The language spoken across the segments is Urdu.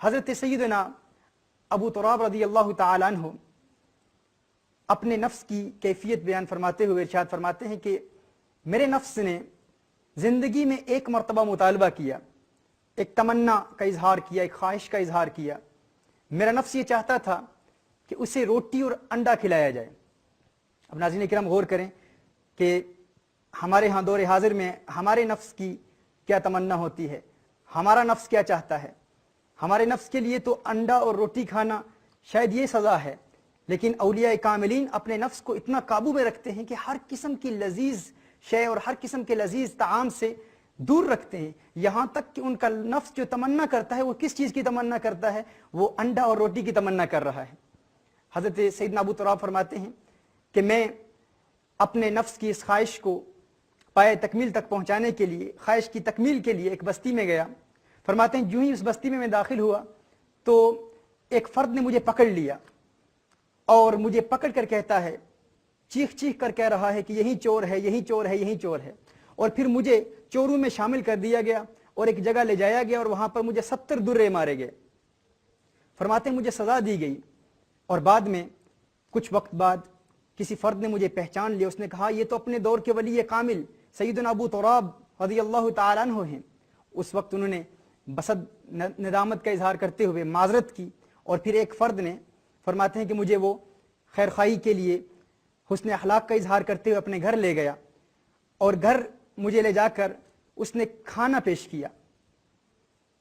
حضرت سیدنا ابو تراب رضی اللہ تعالیٰ عنہ اپنے نفس کی کیفیت بیان فرماتے ہوئے ارشاد فرماتے ہیں کہ میرے نفس نے زندگی میں ایک مرتبہ مطالبہ کیا، ایک تمنا کا اظہار کیا، ایک خواہش کا اظہار کیا۔ میرا نفس یہ چاہتا تھا کہ اسے روٹی اور انڈا کھلایا جائے۔ اب ناظرین کرام غور کریں کہ ہمارے ہاں دور حاضر میں ہمارے نفس کی کیا تمنا ہوتی ہے، ہمارا نفس کیا چاہتا ہے۔ ہمارے نفس کے لیے تو انڈا اور روٹی کھانا شاید یہ سزا ہے، لیکن اولیاء کاملین اپنے نفس کو اتنا قابو میں رکھتے ہیں کہ ہر قسم کی لذیذ شے اور ہر قسم کے لذیذ طعام سے دور رکھتے ہیں، یہاں تک کہ ان کا نفس جو تمنا کرتا ہے وہ کس چیز کی تمنا کرتا ہے؟ وہ انڈا اور روٹی کی تمنا کر رہا ہے۔ حضرت سیدنا ابو تراب فرماتے ہیں کہ میں اپنے نفس کی اس خواہش کو پائے تکمیل تک پہنچانے کے لیے، خواہش کی تکمیل کے لیے ایک بستی میں گیا۔ فرماتے ہیں جو ہی اس بستی میں داخل ہوا تو ایک فرد نے مجھے پکڑ لیا اور مجھے پکڑ کر کہتا ہے، چیخ چیخ کر کہہ رہا ہے کہ یہی چور ہے، یہی چور ہے، یہی چور ہے۔ اور پھر مجھے چوروں میں شامل کر دیا گیا اور ایک جگہ لے جایا گیا اور وہاں پر مجھے 70 درے مارے گئے۔ فرماتے ہیں مجھے سزا دی گئی اور بعد میں کچھ وقت بعد کسی فرد نے مجھے پہچان لیا، اس نے کہا یہ تو اپنے دور کے ولی کامل سیدنا ابو تراب رضی اللہ تعالیٰ عنہ ہیں۔ اس وقت انہوں نے بسد ندامت کا اظہار کرتے ہوئے معذرت کی، اور پھر ایک فرد نے فرماتے ہیں کہ مجھے وہ خیر خواہی کے لیے حسن اخلاق کا اظہار کرتے ہوئے اپنے گھر لے گیا، اور گھر مجھے لے جا کر اس نے کھانا پیش کیا۔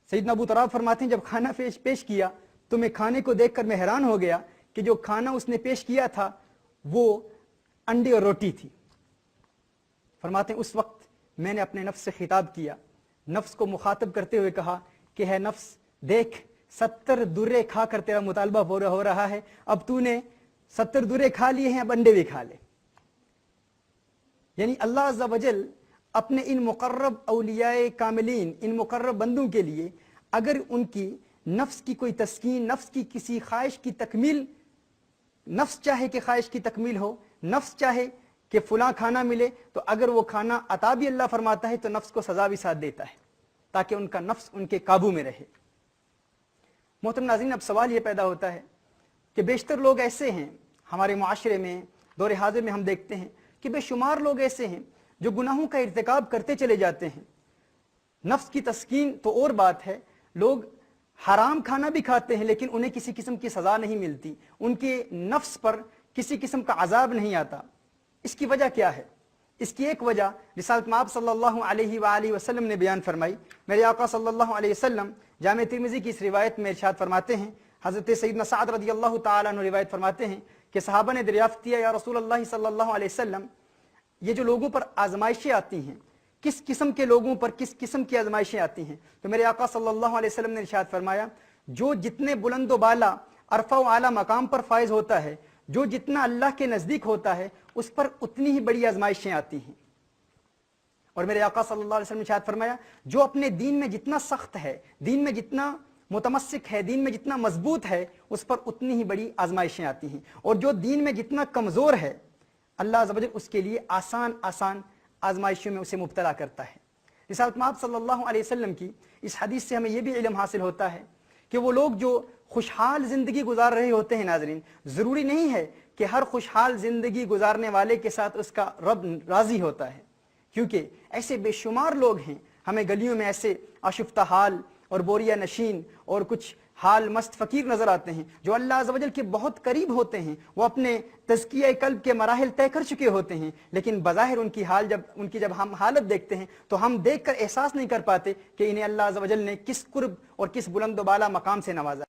سیدنا ابو تراب فرماتے ہیں جب کھانا پیش کیا تو میں کھانے کو دیکھ کر میں حیران ہو گیا کہ جو کھانا اس نے پیش کیا تھا وہ انڈے اور روٹی تھی۔ فرماتے ہیں اس وقت میں نے اپنے نفس سے خطاب کیا، نفس کو مخاطب کرتے ہوئے کہا کہ ہے نفس دیکھ 70 درے کھا کر تیرا مطالبہ پورا ہو رہا ہے، اب تو نے 70 درے کھا لیے ہیں، اب انڈے بھی کھا لے۔ یعنی اللہ عز و جل اپنے ان مقرب اولیاء کاملین، ان مقرب بندوں کے لیے اگر ان کی نفس کی کوئی تسکین، نفس کی کسی خواہش کی تکمیل، نفس چاہے کہ خواہش کی تکمیل ہو، نفس چاہے کہ فلاں کھانا ملے، تو اگر وہ کھانا عطا بھی اللہ فرماتا ہے تو نفس کو سزا بھی ساتھ دیتا ہے تاکہ ان کا نفس ان کے قابو میں رہے۔ محترم ناظرین، اب سوال یہ پیدا ہوتا ہے کہ بیشتر لوگ ایسے ہیں ہمارے معاشرے میں، دور حاضر میں ہم دیکھتے ہیں کہ بے شمار لوگ ایسے ہیں جو گناہوں کا ارتکاب کرتے چلے جاتے ہیں۔ نفس کی تسکین تو اور بات ہے، لوگ حرام کھانا بھی کھاتے ہیں لیکن انہیں کسی قسم کی سزا نہیں ملتی، ان کے نفس پر کسی قسم کا عذاب نہیں آتا۔ اس کی وجہ کیا ہے؟ اس کی ایک وجہ رسالت مآب صلی اللہ علیہ وآلہ وسلم نے بیان فرمائی۔ میرے آقا صلی اللہ علیہ وسلم جامع ترمذی کی اس روایت میں ارشاد فرماتے ہیں، حضرت سیدنا سعد رضی اللہ تعالیٰ عنہ روایت فرماتے ہیں کہ صحابہ نے دریافت کیا یا رسول اللہ صلی اللہ علیہ وسلم، یہ جو لوگوں پر آزمائشیں آتی ہیں، کس قسم کے لوگوں پر کس قسم کی آزمائشیں آتی ہیں؟ تو میرے آقا صلی اللہ علیہ وسلم نے ارشاد فرمایا، جو جتنے بلند و بالا عرفہ و اعلیٰ مقام پر فائز ہوتا ہے، جو جتنا اللہ کے نزدیک ہوتا ہے، اس پر اتنی ہی بڑی آزمائشیں آتی ہیں۔ اور میرے آقا صلی اللہ علیہ وسلم نے ارشاد فرمایا، جو اپنے دین میں جتنا سخت ہے، دین میں جتنا متمسک ہے، دین میں جتنا مضبوط ہے، اس پر اتنی ہی بڑی آزمائشیں آتی ہیں، اور جو دین میں جتنا کمزور ہے، اللہ عز و جل اس کے لیے آسان آسان آزمائشوں میں اسے مبتلا کرتا ہے۔ رسالت مآب صلی اللہ علیہ وسلم کی اس حدیث سے ہمیں یہ بھی علم حاصل ہوتا ہے کہ وہ لوگ جو خوشحال زندگی گزار رہے ہوتے ہیں، ناظرین، ضروری نہیں ہے کہ ہر خوشحال زندگی گزارنے والے کے ساتھ اس کا رب راضی ہوتا ہے، کیونکہ ایسے بے شمار لوگ ہیں، ہمیں گلیوں میں ایسے آشفتہ حال اور بوریا نشین اور کچھ حال مست فقیر نظر آتے ہیں جو اللہ عز و جل کے بہت قریب ہوتے ہیں، وہ اپنے تزکیہ قلب کے مراحل طے کر چکے ہوتے ہیں، لیکن بظاہر ان کی جب ہم حالت دیکھتے ہیں تو ہم دیکھ کر احساس نہیں کر پاتے کہ انہیں اللہ عز و جل نے کس قرب اور کس بلند و بالا مقام سے نوازا۔